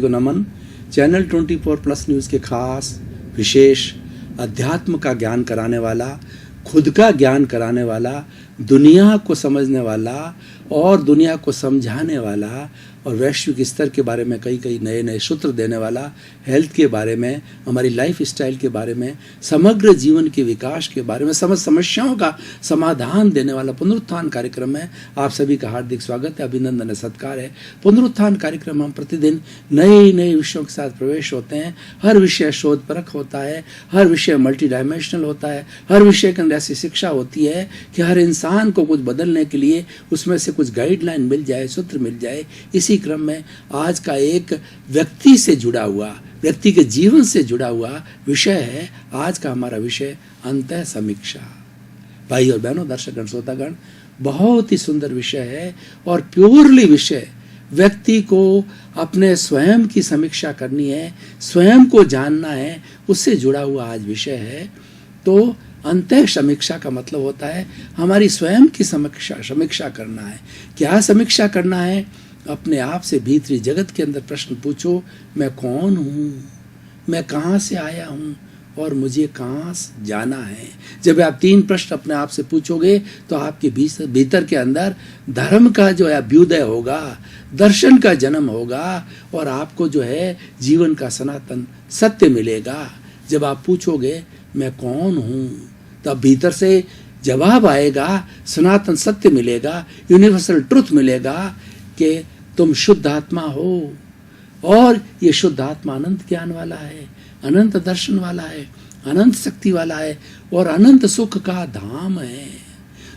को नमन। Channel 24+ news के खास विशेष अध्यात्म का ज्ञान कराने वाला, खुद का ज्ञान कराने वाला, दुनिया को समझने वाला और दुनिया को समझाने वाला और वैश्विक स्तर के बारे में कई नए नए सूत्र देने वाला, हेल्थ के बारे में, हमारी लाइफ स्टाइल के बारे में, समग्र जीवन के विकास के बारे में, समस्याओं का समाधान देने वाला पुनरुत्थान कार्यक्रम में आप सभी का हार्दिक स्वागत है, अभिनंदन है, सत्कार है। पुनरुत्थान कार्यक्रम हम प्रतिदिन नए नए विषयों के साथ प्रवेश होते हैं। हर विषय शोध परख होता है, हर विषय मल्टी डायमेंशनल होता है, हर विषय के अंदर ऐसी शिक्षा होती है कि हर इंसान को कुछ बदलने के लिए उसमें से कुछ गाइडलाइन मिल जाए, सूत्र मिल जाए। इसी क्रम में आज का एक व्यक्ति से जुड़ा हुआ, व्यक्ति के जीवन से जुड़ा हुआ विषय है। आज का हमारा विषय अंतः समीक्षा। भाई और बहनों, दर्शकगण, श्रोतागण, बहुत ही सुंदर विषय है और प्योरली विषय व्यक्ति को अपने स्वयं की समीक्षा करनी है, स्वयं को जानना है, उससे जुड़ा हुआ आज विषय है। तो अंतः समीक्षा का मतलब होता है हमारी स्वयं की समीक्षा करना है। क्या समीक्षा करना है? अपने आप से भीतरी जगत के अंदर प्रश्न पूछो, मैं कौन हूँ, मैं कहाँ से आया हूँ और मुझे कहाँ जाना है। जब आप 3 प्रश्न अपने आप से पूछोगे तो आपके भीतर के अंदर धर्म का जो है अभ्युदय होगा, दर्शन का जन्म होगा और आपको जो है जीवन का सनातन सत्य मिलेगा। जब आप पूछोगे मैं कौन हूँ, तब भीतर से जवाब आएगा, सनातन सत्य मिलेगा, यूनिवर्सल ट्रुथ मिलेगा कि तुम शुद्ध आत्मा हो और ये शुद्ध आत्मा अनंत ज्ञान वाला है, अनंत दर्शन वाला है, अनंत शक्ति वाला है और अनंत सुख का धाम है।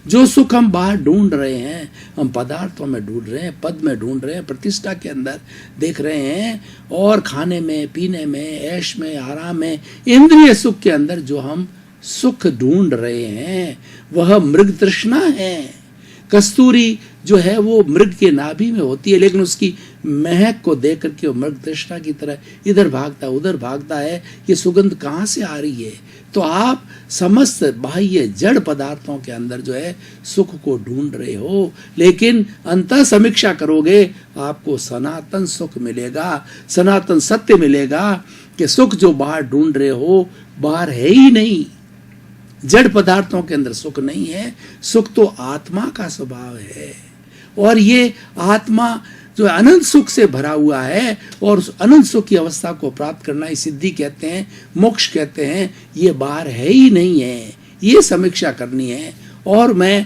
जो सुख हम बाहर ढूंढ रहे हैं, हम पदार्थों में ढूंढ रहे हैं, पद में ढूंढ रहे हैं, प्रतिष्ठा के अंदर देख रहे हैं और खाने में, पीने में, ऐश में, आराम में, इंद्रिय सुख के अंदर जो हम सुख ढूंढ रहे हैं वह मृग तृष्णा है। कस्तूरी जो है वो मृग के नाभि में होती है, लेकिन उसकी महक को देख करके वो मृग तृष्णा की तरह इधर भागता उधर भागता है। ये सुगंध कहाँ से आ रही है? तो आप समस्त बाह्य जड़ पदार्थों के अंदर जो है सुख को ढूंढ रहे हो, लेकिन अंतः समीक्षा करोगे आपको सनातन सुख मिलेगा, सनातन सत्य मिलेगा कि सुख जो बाहर ढूंढ रहे हो बाहर है ही नहीं। जड़ पदार्थों के अंदर सुख नहीं है, सुख तो आत्मा का स्वभाव है और ये आत्मा जो अनंत सुख से भरा हुआ है और उस अनंत सुख की अवस्था को प्राप्त करना ही सिद्धि कहते हैं, मोक्ष कहते हैं। ये बाहर है ही नहीं है, ये समीक्षा करनी है। और मैं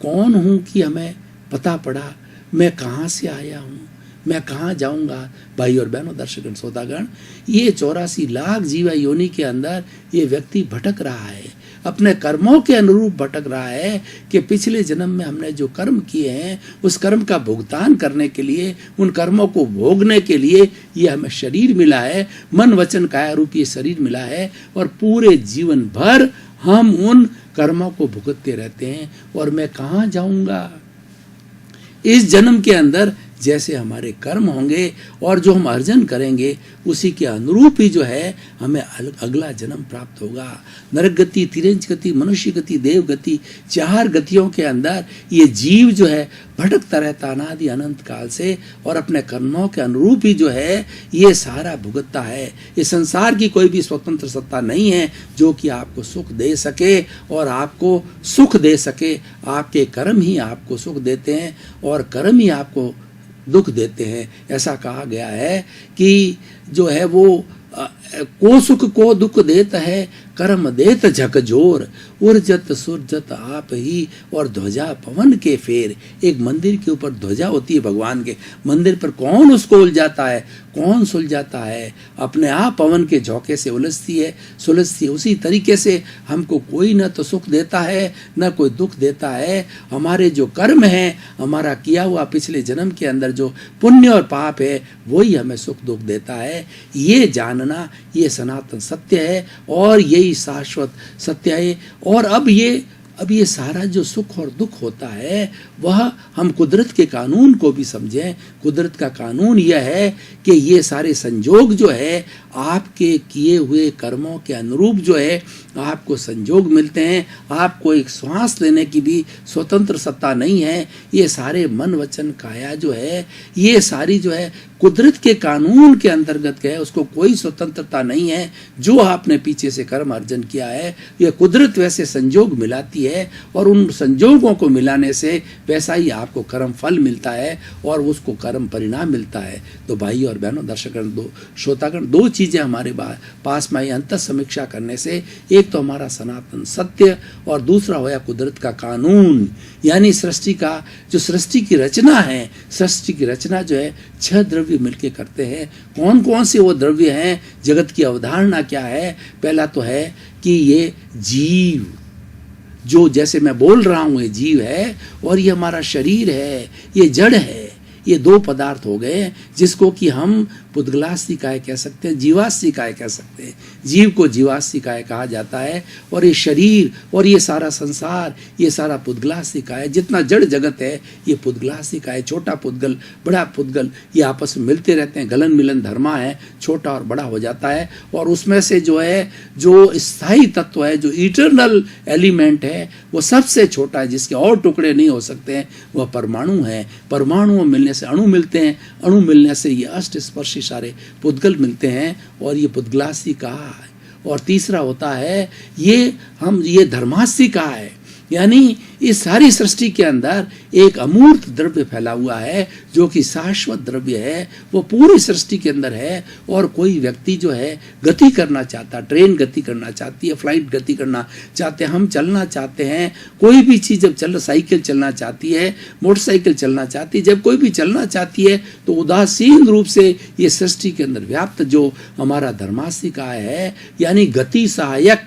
कौन हूँ कि हमें पता पड़ा, मैं कहाँ से आया हूँ, मैं कहाँ जाऊंगा। भाई और बहनों, दर्शकगण, श्रोतागण, ये 84 लाख जीवा योनि के अंदर ये व्यक्ति भटक रहा है, अपने कर्मों के अनुरूप भटक रहा है कि पिछले जन्म में हमने जो कर्म किए हैं उस कर्म का भुगतान करने के लिए, उन कर्मों को भोगने के लिए ये हमें शरीर मिला है, मन वचन काया रूपी शरीर मिला है और पूरे जीवन भर हम उन कर्मों को भुगतते रहते हैं। और मैं कहाँ जाऊंगा? इस जन्म के अंदर जैसे हमारे कर्म होंगे और जो हम अर्जन करेंगे उसी के अनुरूप ही जो है हमें अगला जन्म प्राप्त होगा। नरक गति, तिरंज गति, मनुष्य गति, देव गति, 4 गतियों के अंदर ये जीव जो है भटकता रहता अनादि अनंत काल से और अपने कर्मों के अनुरूप ही जो है ये सारा भुगतता है। ये संसार की कोई भी स्वतंत्र सत्ता नहीं है जो कि आपको सुख दे सके और आपको सुख दे सके। आपके कर्म ही आपको सुख देते हैं और कर्म ही आपको दुख देते हैं। ऐसा कहा गया है कि जो है वो को सुख को दुख देत है, कर्म देत झकझोर, उर्जत सुरजत आप ही और ध्वजा पवन के फेर। एक मंदिर के ऊपर ध्वजा होती है भगवान के, मंदिर पर कौन उसको उलझाता है, कौन सुलझाता है? अपने आप पवन के झोंके से उलझती है, सुलझती है। उसी तरीके से हमको कोई न तो सुख देता है न कोई दुख देता है। हमारे जो कर्म है, हमारा किया हुआ पिछले जन्म के अंदर जो पुण्य और पाप है, वही हमें सुख दुख देता है। ये जानना ये सनातन सत्य है और यही शाश्वत सत्य है। और अब ये सारा जो सुख और दुख होता है वह हम कुदरत के कानून को भी समझें। कुदरत का कानून यह है कि ये सारे संजोग जो है आपके किए हुए कर्मों के अनुरूप जो है आपको संजोग मिलते हैं। आपको एक श्वास लेने की भी स्वतंत्र सत्ता नहीं है। ये सारे मन वचन काया जो है ये सारी जो है कुदरत के कानून के अंतर्गत है, उसको कोई स्वतंत्रता नहीं है। जो आपने पीछे से कर्म अर्जन किया है, यह कुदरत वैसे संजोग मिलाती है और उन संजोगों को मिलाने से वैसा ही आपको कर्म फल मिलता है और उसको कर्म परिणाम मिलता है। तो भाई और बहनों, दर्शकगण, श्रोतागण, दो चीजें हमारे पास में आई अंतर समीक्षा करने से। एक तो हमारा सनातन सत्य और दूसरा होया कुदरत का कानून, यानी सृष्टि का जो सृष्टि की रचना है। सृष्टि की रचना जो है 6 द्रव्य मिलके करते हैं। कौन कौन से वो द्रव्य हैं, जगत की अवधारणा क्या है? पहला तो है कि ये जीव, जो जैसे मैं बोल रहा हूं, ये जीव है और ये हमारा शरीर है, ये जड़ है। ये 2 पदार्थ हो गए जिसको कि हम पुद्गलास्ती काय कह सकते हैं, जीवास्ती काय कह सकते हैं। जीव को जीवास्ती काय कहा जाता है और ये शरीर और ये सारा संसार, ये सारा पुद्गलास्ती काय। जितना जड़ जगत है ये पुद्गलास्ती काय। छोटा पुद्गल, बड़ा पुद्गल, ये आपस में मिलते रहते हैं, गलन मिलन धर्मा है, छोटा और बड़ा हो जाता है। और उसमें से जो है, जो स्थायी तत्व है, जो इटरनल एलिमेंट है, वो सबसे छोटा है, जिसके और टुकड़े नहीं हो सकते हैं, वह परमाणु है। परमाणुओं मिलने से अणु मिलते हैं, अणु मिलने से ये अष्ट स्पर्शी सारे पुद्गल मिलते हैं और ये पुद्गलास्ती कहा है। और तीसरा होता है ये धर्मास्ती कहा है, यानी इस सारी सृष्टि के अंदर एक अमूर्त द्रव्य फैला हुआ है जो कि शाश्वत द्रव्य है, वो पूरी सृष्टि के अंदर है। और कोई व्यक्ति जो है गति करना चाहता, ट्रेन गति करना चाहती है, फ्लाइट गति करना चाहते हैं, हम चलना चाहते हैं, कोई भी चीज़ जब साइकिल चलना चाहती है, मोटरसाइकिल चलना चाहती है, जब कोई भी चलना चाहती है तो उदासीन रूप से ये सृष्टि के अंदर व्याप्त जो हमारा धर्मास्ती का है, यानी गति सहायक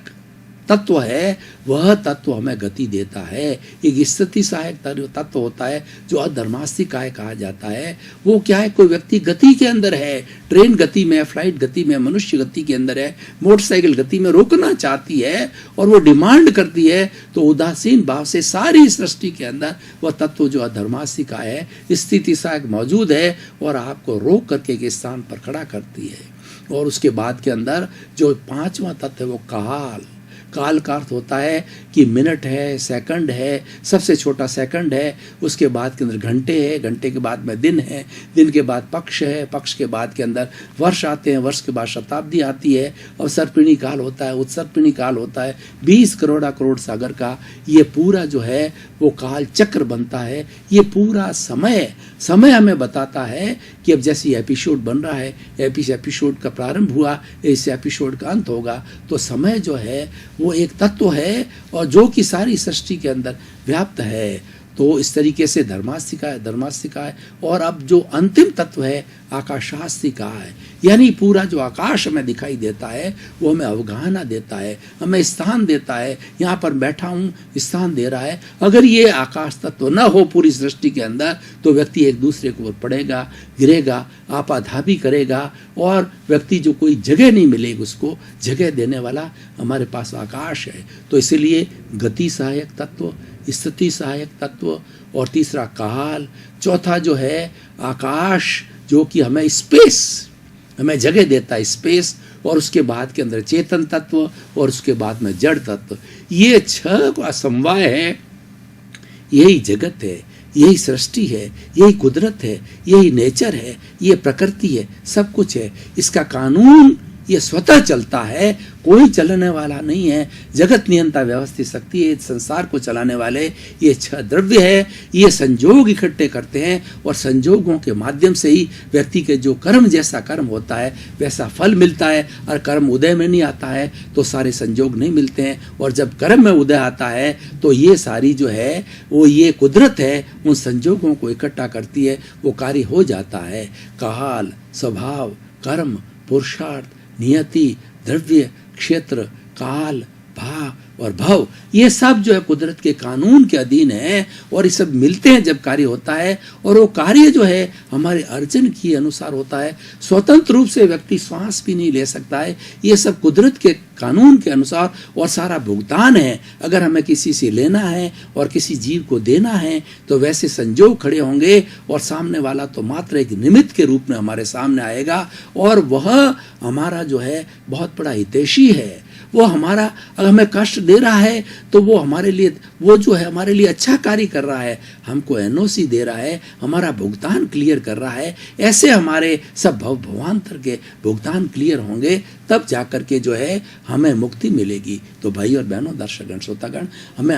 तत्व है, वह तत्व हमें गति देता है। एक स्थिति सहायक तत्व होता है जो अधर्मास्ती काय कहा जाता है। वो क्या है? कोई व्यक्ति गति के अंदर है, ट्रेन गति में, फ्लाइट गति में, मनुष्य गति के अंदर है, मोटरसाइकिल गति में रोकना चाहती है और वो डिमांड करती है, तो उदासीन भाव से सारी सृष्टि के अंदर वह तत्व जो अधर्मास्ती का है, स्थिति सहायक मौजूद है और आपको रोक करके एक स्थान पर खड़ा करती है। और उसके बाद के अंदर जो 5वां तत्व है वो काल। काल का अर्थ होता है कि मिनट है, सेकंड है, सबसे छोटा सेकंड है, उसके बाद के अंदर घंटे है, घंटे के बाद में दिन है, दिन के बाद पक्ष है, पक्ष के बाद के अंदर वर्ष आते हैं, वर्ष के बाद शताब्दी आती है, अवसर्पिणी काल होता है, उत्सर्पिणी काल होता है। 20 करोड़ सागर का ये पूरा जो है वो काल चक्र बनता है। ये पूरा समय हमें बताता है कि अब जैसे एपिसोड बन रहा है, एपिसोड का प्रारंभ हुआ, इस एपिसोड का अंत होगा, तो समय जो है वो एक तत्व है और जो कि सारी सृष्टि के अंदर व्याप्त है। तो इस तरीके से धर्मास्तिका है। और अब जो अंतिम तत्व है आकाशास्तिका है, यानी पूरा जो आकाश हमें दिखाई देता है वो हमें अवगाहना देता है, हमें स्थान देता है। यहाँ पर बैठा हूँ, स्थान दे रहा है। अगर ये आकाश तत्व न हो पूरी सृष्टि के अंदर तो व्यक्ति एक दूसरे के ऊपर पड़ेगा, गिरेगा, आपाधापी करेगा और व्यक्ति जो कोई जगह नहीं मिलेगी, उसको जगह देने वाला हमारे पास आकाश है। तो इसीलिए गति सहायक तत्व, स्थिति सहायक तत्व और तीसरा काल, चौथा जो है आकाश जो कि हमें स्पेस, हमें जगह देता है, स्पेस, और उसके बाद के अंदर चेतन तत्व और उसके बाद में जड़ तत्व। ये 6 का समवाय है, यही जगत है, यही सृष्टि है, यही कुदरत है, यही नेचर है, ये प्रकृति है, सब कुछ है। इसका कानून ये स्वतः चलता है, कोई चलने वाला नहीं है। जगत नियंता व्यवस्थित शक्ति है, संसार को चलाने वाले ये 6 द्रव्य है। ये संजोग इकट्ठे करते हैं और संजोगों के माध्यम से ही व्यक्ति के जो कर्म, जैसा कर्म होता है वैसा फल मिलता है। और कर्म उदय में नहीं आता है तो सारे संजोग नहीं मिलते हैं, और जब कर्म में उदय आता है तो ये सारी जो है वो ये कुदरत है, उन संजोगों को इकट्ठा करती है, वो कार्य हो जाता है। काल, स्वभाव, कर्म, पुरुषार्थ, नियति, द्रव्य, क्षेत्र, काल, भाव और भव, ये सब जो है कुदरत के कानून के अधीन है और ये सब मिलते हैं जब कार्य होता है। और वो कार्य जो है हमारे अर्जन के अनुसार होता है। स्वतंत्र रूप से व्यक्ति श्वास भी नहीं ले सकता है, ये सब कुदरत के कानून के अनुसार। और सारा भुगतान है, अगर हमें किसी से लेना है और किसी जीव को देना है तो वैसे संजोग खड़े होंगे और सामने वाला तो मात्र एक निमित्त के रूप में हमारे सामने आएगा और वह हमारा जो है बहुत बड़ा हितैषी है, वो हमारा अगर हमें कष्ट दे रहा है तो वो हमारे लिए, वो जो है हमारे लिए अच्छा कार्य कर रहा है, हमको एनओसी दे रहा है, हमारा भुगतान क्लियर कर रहा है। ऐसे हमारे सब भवांतर के भुगतान क्लियर होंगे, तब जाकर के जो है हमें मुक्ति मिलेगी। तो भाई और बहनों, दर्शकगण, श्रोतागण, हमें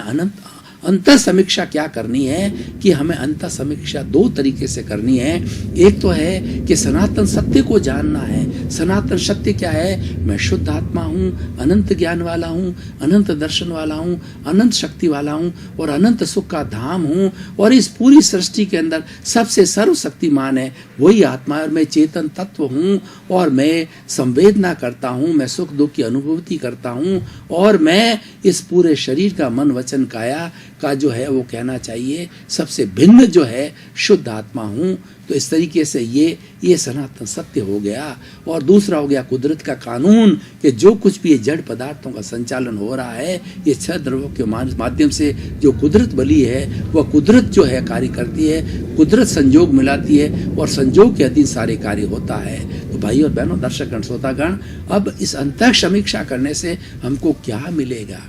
अंतर समीक्षा क्या करनी है कि हमें अंतर समीक्षा दो तरीके से करनी है। एक तो है कि सनातन सत्य को जानना है। सनातन सत्य क्या है? मैं शुद्ध आत्मा हूँ, अनंत ज्ञान वाला हूँ, अनंत दर्शन वाला हूँ, अनंत शक्ति वाला हूँ और अनंत सुख का धाम हूँ, और इस पूरी सृष्टि के अंदर सबसे सर्वशक्तिमान है वही आत्मा है, और मैं चेतन तत्व हूँ, और मैं संवेदना करता हूँ, मैं सुख दुख की अनुभूति करता हूँ, और मैं इस पूरे शरीर का मन वचन काया का जो है वो कहना चाहिए सबसे भिन्न जो है शुद्ध आत्मा हूँ। तो इस तरीके से ये सनातन सत्य हो गया। और दूसरा हो गया कुदरत का कानून, कि जो कुछ भी ये जड़ पदार्थों का संचालन हो रहा है, ये छह द्रव्यों के माध्यम से जो कुदरत बली है, वह कुदरत जो है कार्य करती है, कुदरत संजोग मिलाती है, और संजोग के अधीन सारे कार्य होता है। तो भाई और बहनों, दर्शकगण, श्रोतागण, अब इस अंतर समीक्षा करने से हमको क्या मिलेगा?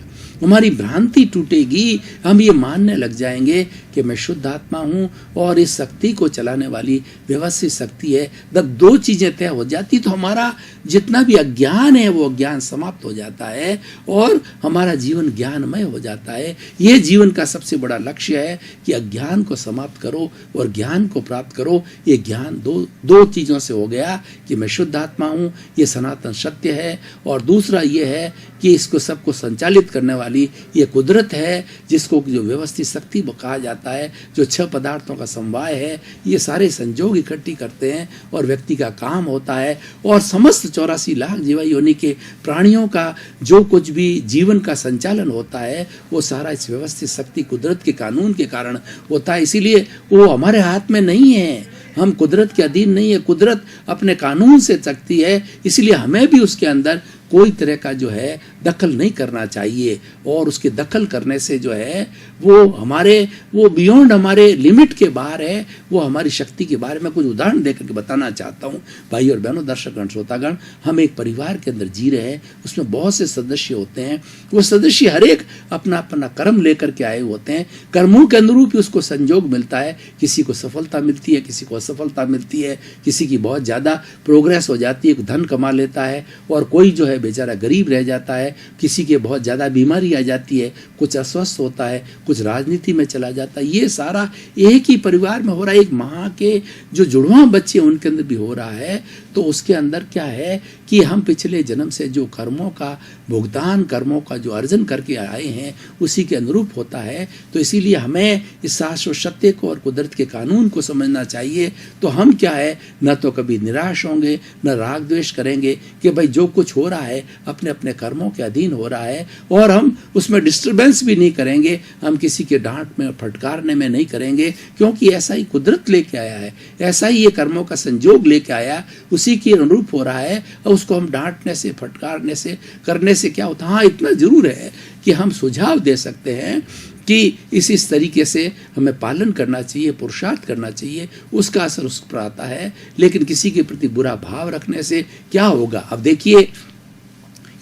हमारी भ्रांति टूटेगी, हम ये मानने लग जाएंगे कि मैं शुद्ध आत्मा हूँ और इस शक्ति को चलाने वाली व्यवस्थित शक्ति है। जब दो चीजें तय हो जाती तो हमारा जितना भी अज्ञान है वो अज्ञान समाप्त हो जाता है और हमारा जीवन ज्ञानमय हो जाता है। ये जीवन का सबसे बड़ा लक्ष्य है कि अज्ञान को समाप्त करो और ज्ञान को प्राप्त करो। ये ज्ञान दो चीजों से हो गया कि मैं शुद्ध आत्मा हूँ, ये सनातन सत्य है, और दूसरा ये है कि इसको सबको संचालित करने वाली ये कुदरत है, जिसको जो व्यवस्थित शक्ति कहा जाता है, जो छह पदार्थों का समवाय है। ये सारे संजोग इकट्ठी करते हैं और व्यक्ति का काम होता है, और समस्त 84 लाख जीवा योनि के प्राणियों का जो कुछ भी जीवन का संचालन होता है वो सारा इस व्यवस्थित शक्ति कुदरत के कानून के कारण होता है। इसीलिए वो हमारे हाथ में नहीं है, हम कुदरत के अधीन नहीं है, कुदरत अपने कानून से चलती है। इसलिए हमें भी उसके अंदर कोई तरह का जो है दखल नहीं करना चाहिए, और उसके दखल करने से जो है वो बियॉन्ड हमारे लिमिट के बाहर है, वो हमारी शक्ति के बारे में कुछ उदाहरण देकर के बताना चाहता हूँ। भाई और बहनों, दर्शकगण, श्रोतागण, हम एक परिवार के अंदर जी रहे हैं, उसमें बहुत से सदस्य होते हैं। वो सदस्य हर एक अपना अपना कर्म लेकर के आए होते हैं, कर्मों के अनुरूप ही उसको संजोग मिलता है। किसी को सफलता मिलती है, किसी को असफलता मिलती है, किसी की बहुत ज़्यादा प्रोग्रेस हो जाती है, धन कमा लेता है, और कोई जो है बेचारा गरीब रह जाता है। किसी के बहुत ज़्यादा बीमारी आ जाती है, कुछ अस्वस्थ होता है, कुछ राजनीति में चला जाता है। ये सारा एक ही परिवार में हो रहा है। एक माँ के जो जुड़वा बच्चे उनके अंदर भी हो रहा है। तो उसके अंदर क्या है कि हम पिछले जन्म से जो कर्मों का भुगतान, कर्मों का जो अर्जन करके आए हैं, उसी के अनुरूप होता है। तो इसीलिए हमें इस शाश्वत सत्य को और कुदरत के कानून को समझना चाहिए। तो हम क्या है, न तो कभी निराश होंगे, न राग द्वेष करेंगे कि भाई जो कुछ हो रहा है अपने अपने कर्मों के अधीन हो रहा है, और हम उसमें डिस्टर्बेंस भी नहीं करेंगे, हम किसी के डांट में फटकारने में नहीं करेंगे, क्योंकि ऐसा ही कुदरत लेके आया है, ऐसा ही ये कर्मों का संजोग लेके आया, उसी के अनुरूप हो रहा है। और उसको हम डांटने से, फटकारने से, करने से क्या होता है? हाँ, इतना जरूर है कि हम सुझाव दे सकते हैं कि इस तरीके से हमें पालन करना चाहिए, पुरुषार्थ करना चाहिए, उसका असर उस पर आता है। लेकिन किसी के प्रति बुरा भाव रखने से क्या होगा? अब देखिए,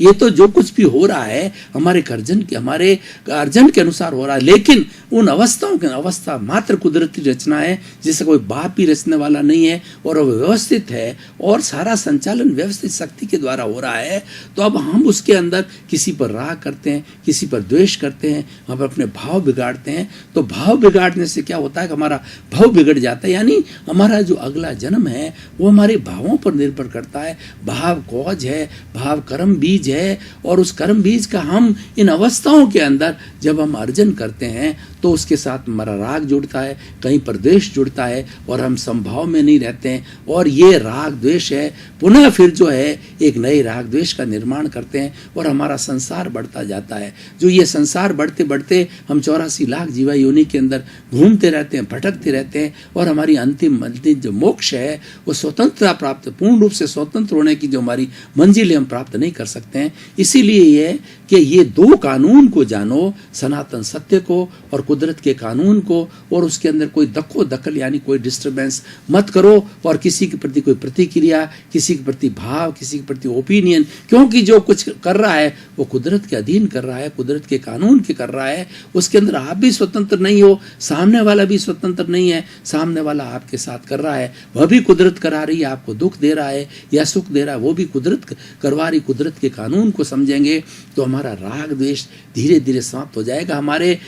ये तो जो कुछ भी हो रहा है हमारे अर्जन के अनुसार हो रहा है, लेकिन उन अवस्थाओं की अवस्था मात्र कुदरती रचना है, जिसे कोई बाप भी रचने वाला नहीं है, और वो व्यवस्थित है, और सारा संचालन व्यवस्थित शक्ति के द्वारा हो रहा है। तो अब हम उसके अंदर किसी पर राग करते हैं, किसी पर द्वेष करते हैं, हम अपने भाव बिगाड़ते हैं। तो भाव बिगाड़ने से क्या होता है कि हमारा भाव बिगड़ जाता है, यानी हमारा जो अगला जन्म है वो हमारे भावों पर निर्भर करता है। भाव कौज है, भाव कर्म बीज है, और उस कर्म बीज का हम इन अवस्थाओं के अंदर जब हम अर्जन करते हैं तो उसके साथ हमारा राग जुड़ता है, कहीं पर द्वेष जुड़ता है, और हम संभाव में नहीं रहते हैं, और ये राग द्वेष है पुनः फिर जो है एक नए राग द्वेष का निर्माण करते हैं, और हमारा संसार बढ़ता जाता है। जो ये संसार बढ़ते बढ़ते हम 84 लाख जीवा योनि के अंदर घूमते रहते हैं, भटकते रहते हैं, और हमारी अंतिम जो मोक्ष है वो स्वतंत्रता प्राप्त, पूर्ण रूप से स्वतंत्र होने की जो हमारी मंजिल हम प्राप्त नहीं कर सकते। सकते हैं। इसीलिए ये कि ये दो कानून को जानो, सनातन सत्य को और कुदरत के कानून को, और उसके अंदर कोई दखल यानी कोई डिस्टरबेंस मत करो, और किसी के प्रति कोई प्रतिक्रिया, किसी के प्रति भाव, किसी के प्रति ओपिनियन, क्योंकि जो कुछ कर रहा है वो कुदरत के अधीन कर रहा है, कुदरत के कानून के कर रहा है। उसके अंदर आप भी स्वतंत्र नहीं हो, सामने वाला भी स्वतंत्र नहीं है। सामने वाला आपके साथ कर रहा है, वह भी कुदरत करा रही है, आपको दुख दे रहा है या सुख दे रहा है, वो भी कुदरत करवा रही। कुदरत के कानून को समझेंगे तो हमारा राग द्वेष धीरे धीरे समाप्त हो जाएगा। हमारे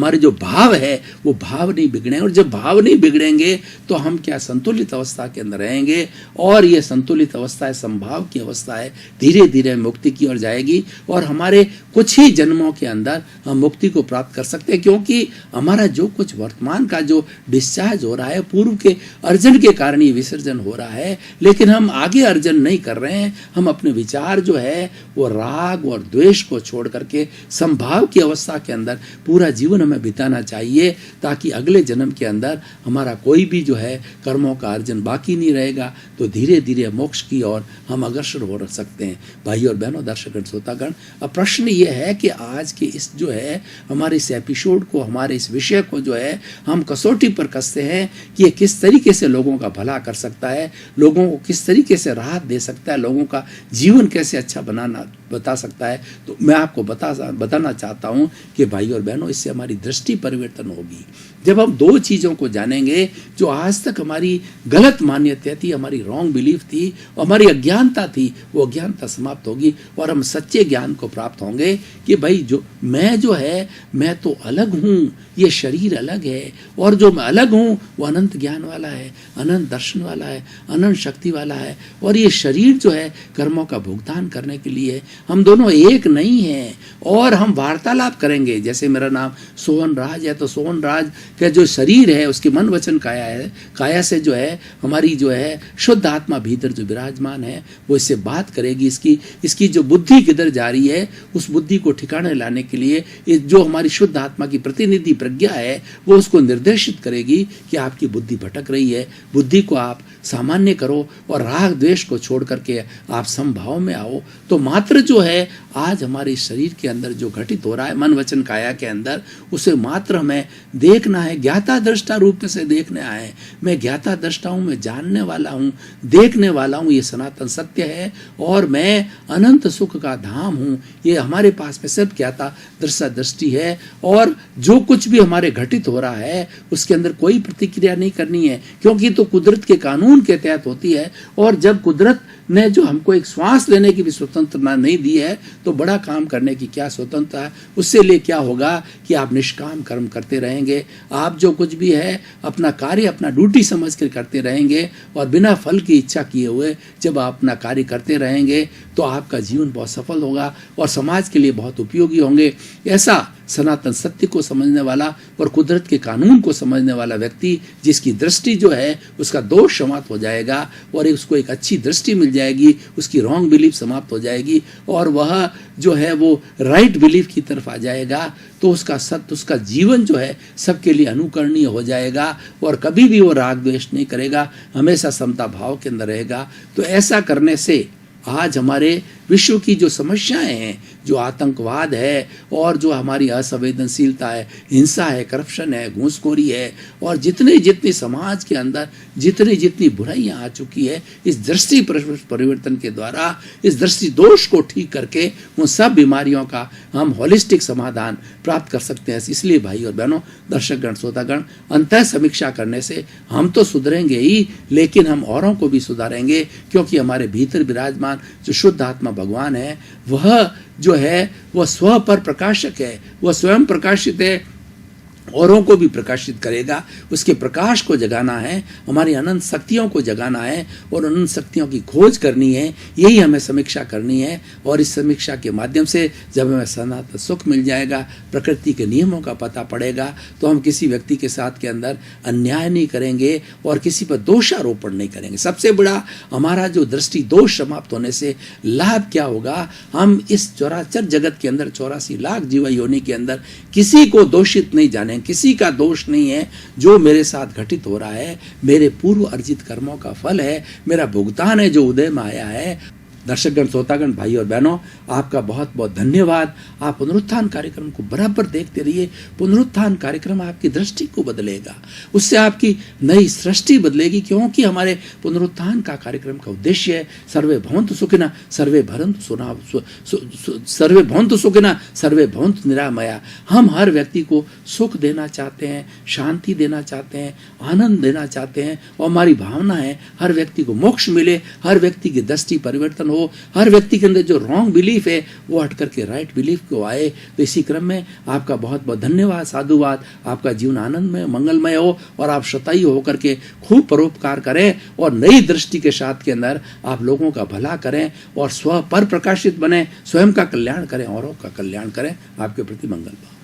जो भाव है वो भाव नहीं बिगड़ेंगे, और जब भाव नहीं बिगड़ेंगे तो हम क्या संतुलित अवस्था के अंदर रहेंगे, और ये संतुलित अवस्था है, संभाव की अवस्था है, धीरे धीरे मुक्ति की ओर जाएगी, और हमारे कुछ ही जन्मों के अंदर हम मुक्ति को प्राप्त कर सकते हैं। क्योंकि हमारा जो कुछ वर्तमान का जो डिस्चार्ज हो रहा है, पूर्व के अर्जन के कारण ये विसर्जन हो रहा है, लेकिन हम आगे अर्जन नहीं कर रहे हैं। हम अपने विचार जो है वो राग और द्वेष को छोड़ करके संभाव की अवस्था के अंदर पूरा जीवन हमें बिताना चाहिए, ताकि अगले जन्म के अंदर हमारा कोई भी जो है कर्मों का अर्जन बाकी नहीं रहेगा, तो धीरे धीरे मोक्ष की ओर हम अग्रसर हो सकते हैं। भाई और बहनों, दर्शकगण, श्रोतागण, अब प्रश्न ये है कि आज के इस जो है हमारे इस एपिसोड को, हमारे इस विषय को जो है हम कसौटी पर कसते हैं कि ये किस तरीके से लोगों का भला कर सकता है, लोगों को किस तरीके से राहत दे सकता है, लोगों का जीवन कैसे अच्छा बता सकता है। तो मैं आपको बताना चाहता हूँ कि भाई और बहनों, इससे हमारी दृष्टि परिवर्तन होगी। जब हम दो चीज़ों को जानेंगे, जो आज तक हमारी गलत मान्यता थी, हमारी रॉन्ग बिलीफ थी, हमारी अज्ञानता थी, वो अज्ञानता समाप्त होगी, और हम सच्चे ज्ञान को प्राप्त होंगे कि भाई मैं तो अलग हूँ, ये शरीर अलग है, और जो मैं अलग हूँ वो अनंत ज्ञान वाला है, अनंत दर्शन वाला है, अनंत शक्ति वाला है, और ये शरीर जो है कर्मों का भुगतान करने के लिए। हम दोनों एक नहीं हैं, और हम वार्तालाप करेंगे। जैसे मेरा नाम सोहन राज है, तो सोहन राज का जो शरीर है उसके मन वचन काया है, काया से जो है हमारी जो है शुद्ध आत्मा भीतर जो विराजमान है वो इससे बात करेगी। इसकी जो बुद्धि किधर जा रही है, उस बुद्धि को ठिकाने लाने के लिए जो हमारी शुद्ध आत्मा की प्रतिनिधि प्रज्ञा है वो उसको निर्देशित करेगी कि आपकी बुद्धि भटक रही है, बुद्धि को आप सामान्य करो और राग द्वेष को छोड़ करके आप समभाव में आओ। तो मात्र जो है आज हमारे शरीर के अंदर जो घटित हो रहा है मन वचन काया के अंदर, उसे मात्र हमें देखना है, ज्ञाता दृष्टा रूप से देखने आए। मैं ज्ञाता दृष्टा हूँ, मैं जानने वाला हूँ, देखने वाला हूँ, ये सनातन सत्य है, और मैं अनंत सुख का धाम हूँ। ये हमारे पास में सिर्फ ज्ञाता दृष्टा दृष्टि है, और जो कुछ भी हमारे घटित हो रहा है उसके अंदर कोई प्रतिक्रिया नहीं करनी है, क्योंकि तो कुदरत के कानून के तहत होती है। और जब कुदरत ने जो हमको एक श्वास लेने की भी स्वतंत्रता नहीं दी है, तो बड़ा काम करने की क्या स्वतंत्रता है। उससे लिए क्या होगा कि आप निष्काम कर्म करते रहेंगे, आप जो कुछ भी है अपना कार्य अपना ड्यूटी समझ कर करते रहेंगे, और बिना फल की इच्छा किए हुए जब आप अपना कार्य करते रहेंगे तो आपका जीवन बहुत सफल होगा और समाज के लिए बहुत उपयोगी होंगे। ऐसा सनातन सत्य को समझने वाला और कुदरत के कानून को समझने वाला व्यक्ति, जिसकी दृष्टि जो है उसका दोष समाप्त हो जाएगा और उसको एक अच्छी दृष्टि मिल जाएगी, उसकी रॉन्ग बिलीफ समाप्त हो जाएगी, और वह जो है वो राइट बिलीफ की तरफ आ जाएगा, तो उसका सत्य, उसका जीवन जो है सबके लिए अनुकरणीय हो जाएगा, और कभी भी वो राग द्वेष नहीं करेगा, हमेशा समता भाव के अंदर रहेगा। तो ऐसा करने से आज हमारे विश्व की जो समस्याएं हैं, जो आतंकवाद है और जो हमारी असंवेदनशीलता है, हिंसा है, करप्शन है, घूसखोरी है, और जितनी समाज के अंदर जितनी बुराइयां आ चुकी है, इस दृष्टि परिवर्तन के द्वारा, इस दृष्टि दोष को ठीक करके उन सब बीमारियों का हम होलिस्टिक समाधान प्राप्त कर सकते हैं। इसलिए भाई और बहनों, दर्शकगण, श्रोतागण, अंतः समीक्षा करने से हम तो सुधरेंगे ही, लेकिन हम औरों को भी सुधारेंगे, क्योंकि हमारे भीतर विराजमान जो शुद्ध आत्मा भगवान है, वह जो है वह स्व पर प्रकाशक है, वह स्वयं प्रकाशित है, औरों को भी प्रकाशित करेगा। उसके प्रकाश को जगाना है, हमारी अनंत शक्तियों को जगाना है, और अनंत शक्तियों की खोज करनी है। यही हमें समीक्षा करनी है, और इस समीक्षा के माध्यम से जब हमें सनातन सुख मिल जाएगा, प्रकृति के नियमों का पता पड़ेगा, तो हम किसी व्यक्ति के साथ के अंदर अन्याय नहीं करेंगे और किसी पर दोषारोपण नहीं करेंगे। सबसे बड़ा हमारा जो दृष्टि दोष समाप्त होने से लाभ क्या होगा, हम इस चराचर जगत के अंदर 84 लाख जीव योनि के अंदर किसी को दोषित नहीं जाने, किसी का दोष नहीं है। जो मेरे साथ घटित हो रहा है मेरे पूर्व अर्जित कर्मों का फल है, मेरा भुगतान है जो उदय में आया है, दर्शकगण, श्रोतागण, भाई और बहनों, आपका बहुत बहुत धन्यवाद। आप पुनरुत्थान कार्यक्रम को बराबर देखते रहिए। पुनरुत्थान कार्यक्रम आपकी दृष्टि को बदलेगा, उससे आपकी नई सृष्टि बदलेगी, क्योंकि हमारे पुनरुत्थान का कार्यक्रम का उद्देश्य है सर्वे भवन्तु सुखिनः सर्वे भवन्तु सुखिनः सर्वे भवन्तु निरामया। हम हर व्यक्ति को सुख देना चाहते हैं, शांति देना चाहते हैं, आनंद देना चाहते हैं, और हमारी भावना है हर व्यक्ति को मोक्ष मिले, हर व्यक्ति की दृष्टि परिवर्तन हो, हर व्यक्ति के अंदर जो रॉन्ग बिलीफ है वो हट करके राइट बिलीफ को आए। तो इसी क्रम में आपका बहुत बहुत धन्यवाद, साधुवाद। आपका जीवन आनंदमय, मंगलमय हो और आप शतायु होकर के खूब परोपकार करें और नई दृष्टि के साथ के अंदर आप लोगों का भला करें और स्व पर प्रकाशित बने, स्वयं का कल्याण करें, औरों का कल्याण करें। आपके प्रति मंगल भाव।